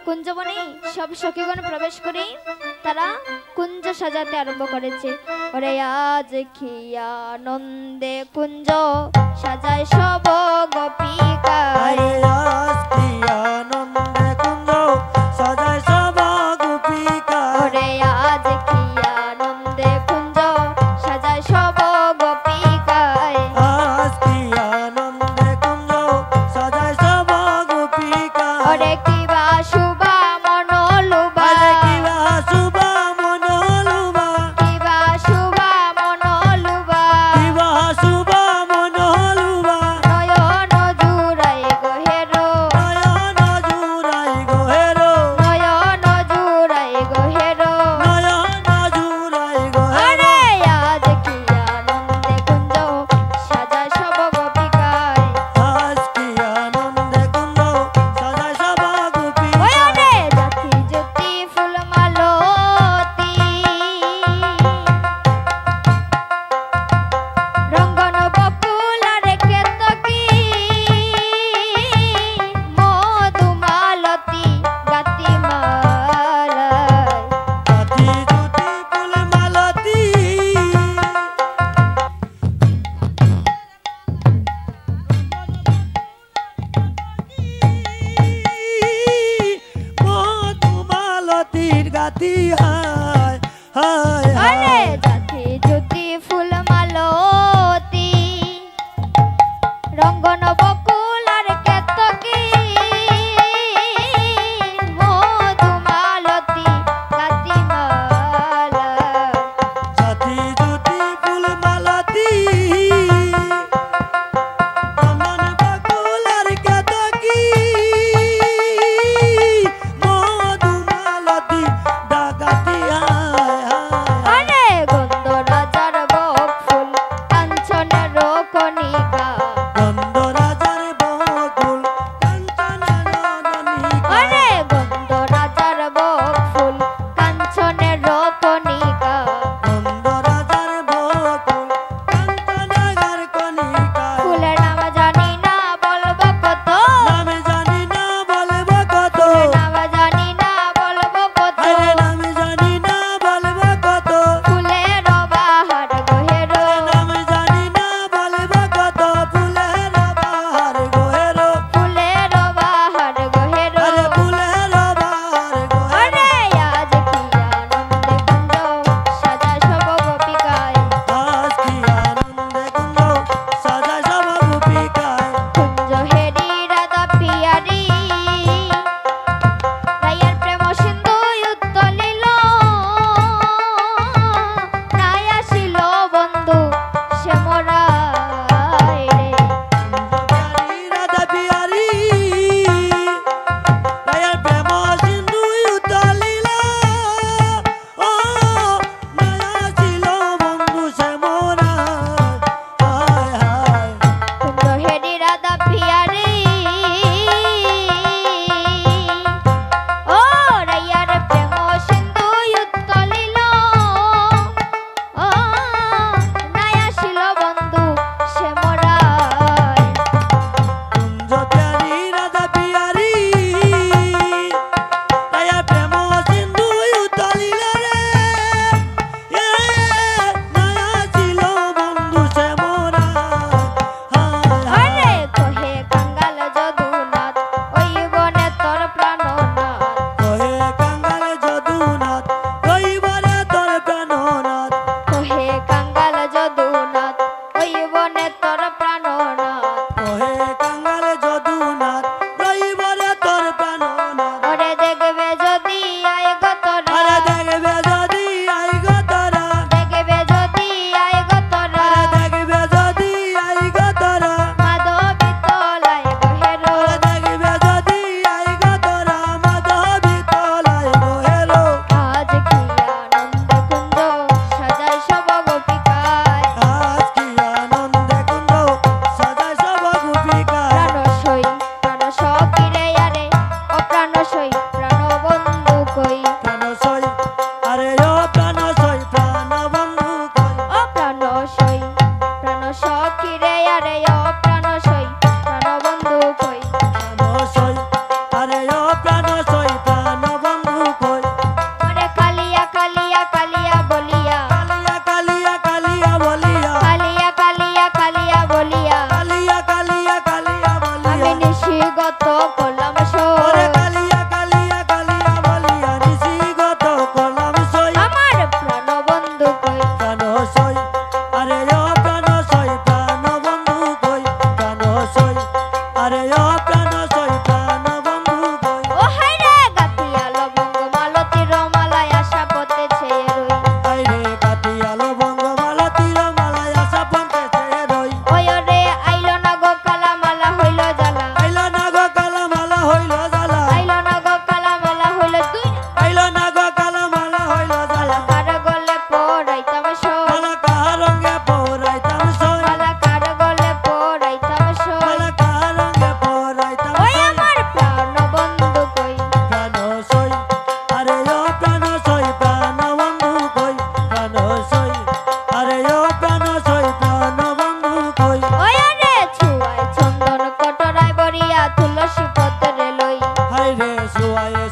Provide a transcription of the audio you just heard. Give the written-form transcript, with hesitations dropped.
কুঞ্জবনে সব সখীগণ প্রবেশ করে তারা কুঞ্জ সাজাতে আরম্ভ করেছে। ওরে আজ কি আনন্দে কুঞ্জ সাজায় সব গোপিকা, আরে আজ কি আনন্দে কুঞ্জ সাজায় সব গোপিকা, ওরে আজ কি আনন্দে কুঞ্জ সাজায় সব গোপিকায়, আজ কি আনন্দে কুঞ্জ সাজায় সব গোপিকা, ওরে কিবা শুভা মনোলুবা, আরে কিবা শুভা মনোলুবা, কিবা শুভা মনোলুবা, কিবা শুভা মনোলুবা, নয়ন জুড়াই গহেরো, নয়ন জুড়াই গহেরো, নয়ন জুড়াই গহেরো, নয়ন জুড়াই গহেরো, আরে আজ কি আনন্দে কুঞ্জ সাজায় সব গোপিকায়, আজ কি আনন্দে কুঞ্জ সাজায় সব গোপিকা, ওই ওরে জাতি জ্যোতি ফুল মালতী, রঙ্গন বকুল আর কেতকী, মধুমালতী গাতি মালায়, জাতি জ্যোতি ফুল মালতী, মধুমালতীর গাতি হায় হায় আরে হায়, জাতি জ্যোতি ফুল মালতী, রঙ্গন বকুল আর কেতকী, মধুমালতী গাতি মালায়, জাতি জ্যোতি ফুল মালতী, চন্দন বকুল আর কেতকী, মধুমালতী ডাকাতি হায় হায়, আরে গন্ধ রাজার বক ফুল কাঞ্চনের কণিকা, গন্ধ রাজার বকুল কাঞ্চনের রজনীকা, আরে গন্ধ রাজার বক ফুল কাঞ্চনের কণিকা, গন্ধ রাজার বকুল কাঞ্চনের কণিকা, ফুলের নাম জানি না বলবো কত, নামে জানি না বলবো কত, নাম জানি না বলবো কত, আরে নামে জানি না বলবো কত, ফুলের বাহার গহেরো, নামে জানি না বলবো কত, ফুলের বাহার গহেরো, ফুলের বাহার গহেরো, আরে ফুলের বাহার গহেরো, আরে আজ কি আনন্দে কুঞ্জ সাজা সব গোপিকায়, আজ কি আনন্দে কুঞ্জ সাজায় সব গোপিকায়, কুঞ্জ হেরি রাধা পিয়ারি, রায়ার প্রেম সিন্ধু উত্তলিল, নাই আসিল বন্ধু সে মোরায় রে, প্যারি রাধা পিয়ারি, রায়ার প্রেম সিন্ধু উতলিলা, ও নয়া ছিল বন্ধু সে মোরা, হায় হায়, কুঞ্জ হেরি রাধা পিয়ারি, ও রায়ার প্রেম সিন্ধু উত্তলিল, ও নাই আসিল বন্ধু সে মোরায়, কুঞ্জ প্যারি রাধা পিয়ারি, রায়ার প্রেম সিন্ধু উতলিলা রে, এ নয়া ছিল বন্ধু সে মোরা, হায় হায়, আরে কহে কাঙ্গাল যদুনাথ ওই বনে তোর প্রাণনাথ, কহে কাঙ্গাল যদুনাথ রইবারে তোর প্রাণনাথ, কহে কাঙ্গাল যদুনাথ ওই বনে তোর প্রাণনাথ, কহে কাঙ্গাল যদুনাথ রইবারে তোর প্রাণনাথ, ওরে দেখবে যদি আয় গো তোরা, আরে দেখবে যদি আই গো তোরা, দেখবে যদি আয় গো তোরা, আরে দেখবে যদি আই গো তোরা, মাধবী তলায় গহেরো, আরে দেখবে যদি আই গো তোরা, মাধবী তলায় গহেরো, আজ কি আনন্দ কুঞ্জ সাজায় সব গোপিকায়, আজ কি আনন্দে কুঞ্জ সাজায় সব গোপিকায়, প্রাণ সখী রে আরে ও প্রাণ সই প্রাণ বন্ধু কই, প্রাণ সই, আরে ও প্রাণ সই প্রাণ বন্ধু কই, ও প্রাণ সই প্রাণ সখী রে আরে ও প্রাণ সই প্রাণ বন্ধু কই, প্রাণ সই, আরে ও প্রাণ সই প্রাণ শোয়ায়ে